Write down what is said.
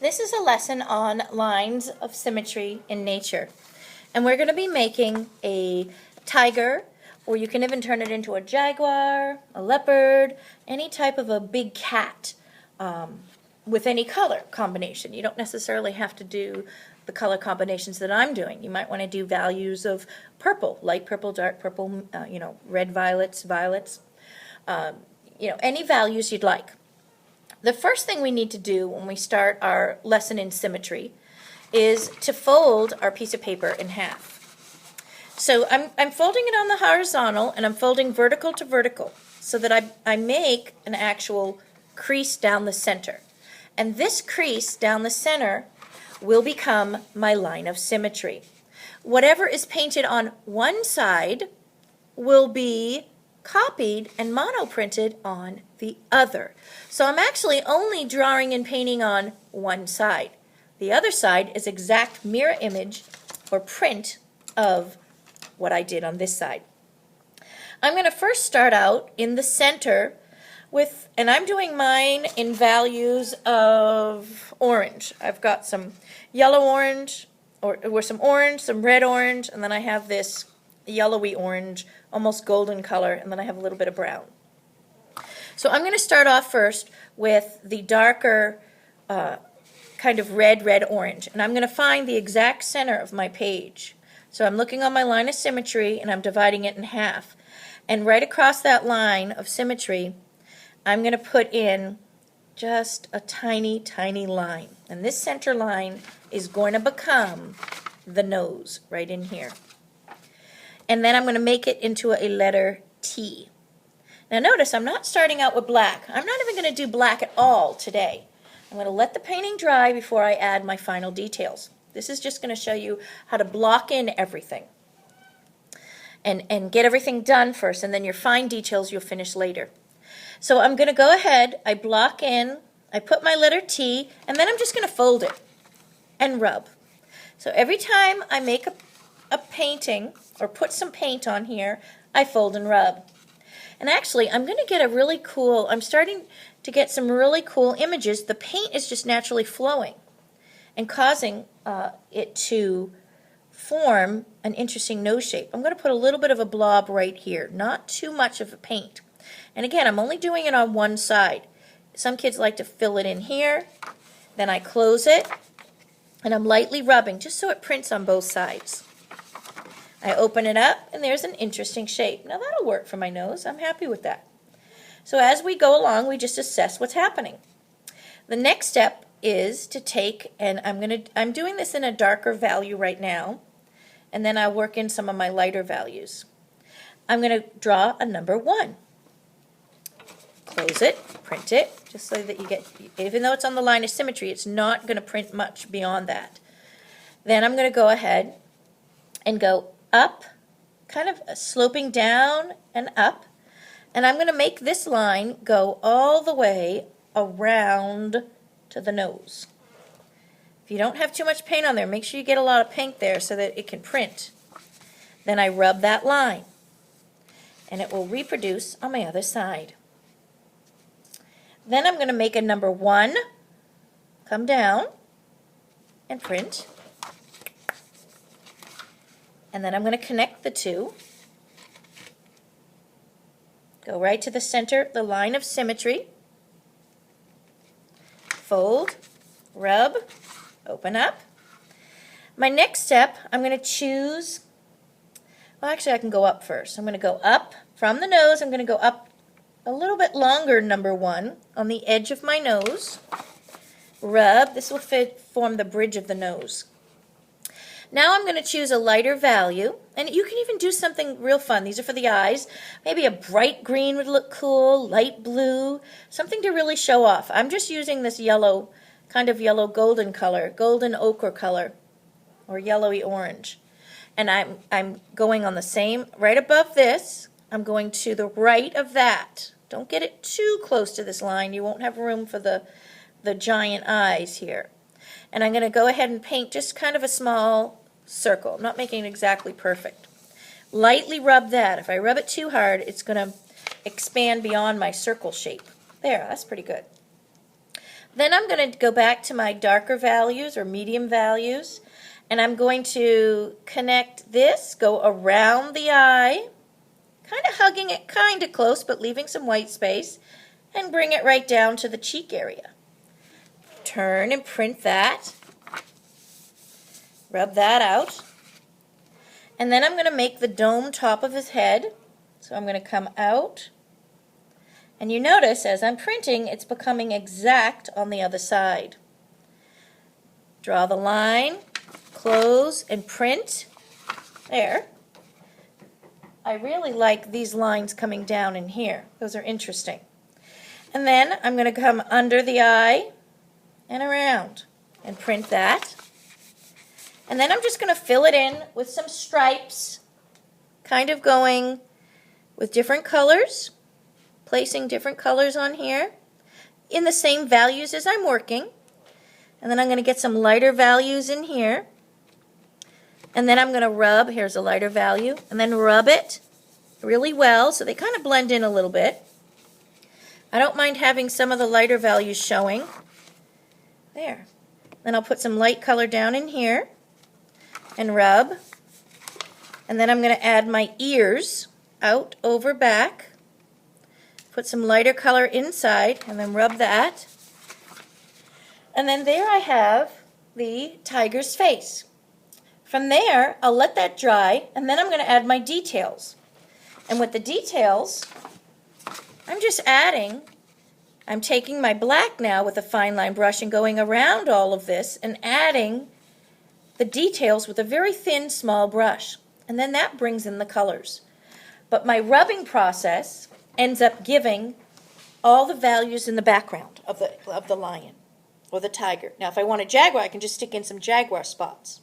This is a lesson on lines of symmetry in nature. And we're going to be making a tiger, or you can even turn it into a jaguar, a leopard, any type of a big cat with any color combination. You don't necessarily have to do the color combinations that I'm doing. You might want to do values of purple, light purple, dark purple, red violets, any values you'd like. The first thing we need to do when we start our lesson in symmetry is to fold our piece of paper in half. So I'm folding it on the horizontal, and I'm folding vertical to vertical so that I make an actual crease down the center. And this crease down the center will become my line of symmetry. Whatever is painted on one side will be copied and monoprinted on the other. So I'm actually only drawing and painting on one side. The other side is exact mirror image or print of what I did on this side. I'm going to first start out in the center with, and I'm doing mine in values of orange. I've got some yellow orange, or some orange, some red orange, and then I have this yellowy orange, almost golden color, and then I have a little bit of brown. So I'm going to start off first with the darker kind of red orange, and I'm going to find the exact center of my page. So I'm looking on my line of symmetry, and I'm dividing it in half. And right across that line of symmetry, I'm going to put in just a tiny line. And this center line is going to become the nose right in here. And then I'm going to make it into a letter T. Now notice I'm not starting out with black. I'm not even going to do black at all today. I'm going to let the painting dry before I add my final details. This is just going to show you how to block in everything and get everything done first, and then your fine details you'll finish later. So I'm going to go ahead, I block in, I put my letter T, and then I'm just going to fold it and rub. So every time I make a painting or put some paint on here, I fold and rub. And actually, I'm going to get a really cool, I'm starting to get some really cool images. The paint is just naturally flowing and causing it to form an interesting nose shape. I'm going to put a little bit of a blob right here, not too much of a paint. And again, I'm only doing it on one side. Some kids like to fill it in here. Then I close it, and I'm lightly rubbing just so it prints on both sides. I open it up, and there's an interesting shape. Now that'll work for my nose. I'm happy with that. So as we go along, we just assess what's happening. The next step is to take, and I'm doing this in a darker value right now, and then I'll work in some of my lighter values. I'm going to draw a number 1. Close it, print it, just so that you get, even though it's on the line of symmetry, it's not going to print much beyond that. Then I'm going to go ahead and go up, kind of sloping down and up, and I'm going to make this line go all the way around to the nose. If you don't have too much paint on there, make sure you get a lot of paint there so that it can print. Then I rub that line, and it will reproduce on my other side. Then I'm going to make a number 1, come down, and print. And then I'm going to connect the two. Go right to the center, the line of symmetry. Fold, rub, open up. My next step, I'm going to choose, well actually I can go up first. I'm going to go up from the nose. I'm going to go up a little bit longer, number 1, on the edge of my nose. Rub, this will form the bridge of the nose. Now I'm going to choose a lighter value, and you can even do something real fun. These are for the eyes. Maybe a bright green would look cool, light blue, something to really show off. I'm just using this yellow, kind of yellow golden color, golden ochre color, or yellowy orange. And I'm going on the same, right above this, I'm going to the right of that. Don't get it too close to this line. You won't have room for the giant eyes here. And I'm going to go ahead and paint just kind of a small circle. I'm not making it exactly perfect. Lightly rub that. If I rub it too hard, it's going to expand beyond my circle shape. There, that's pretty good. Then I'm going to go back to my darker values or medium values, and I'm going to connect this, go around the eye, kind of hugging it kind of close but leaving some white space, and bring it right down to the cheek area. Turn and print that. Rub that out. And then I'm going to make the dome top of his head. So I'm going to come out. And you notice as I'm printing, it's becoming exact on the other side. Draw the line, close, and print. There. I really like these lines coming down in here. Those are interesting. And then I'm going to come under the eye and around and print that. And then I'm just going to fill it in with some stripes, kind of going with different colors, placing different colors on here in the same values as I'm working. And then I'm going to get some lighter values in here. And then I'm going to rub, here's a lighter value, and then rub it really well so they kind of blend in a little bit. I don't mind having some of the lighter values showing. There. Then I'll put some light color down in here and rub. And then I'm going to add my ears out over back. Put some lighter color inside and then rub that. And then there I have the tiger's face. From there, I'll let that dry, and then I'm going to add my details. And with the details, I'm just adding, I'm taking my black now with a fine line brush and going around all of this and adding the details with a very thin, small brush. And then that brings in the colors. But my rubbing process ends up giving all the values in the background of the lion or the tiger. Now, if I want a jaguar, I can just stick in some jaguar spots.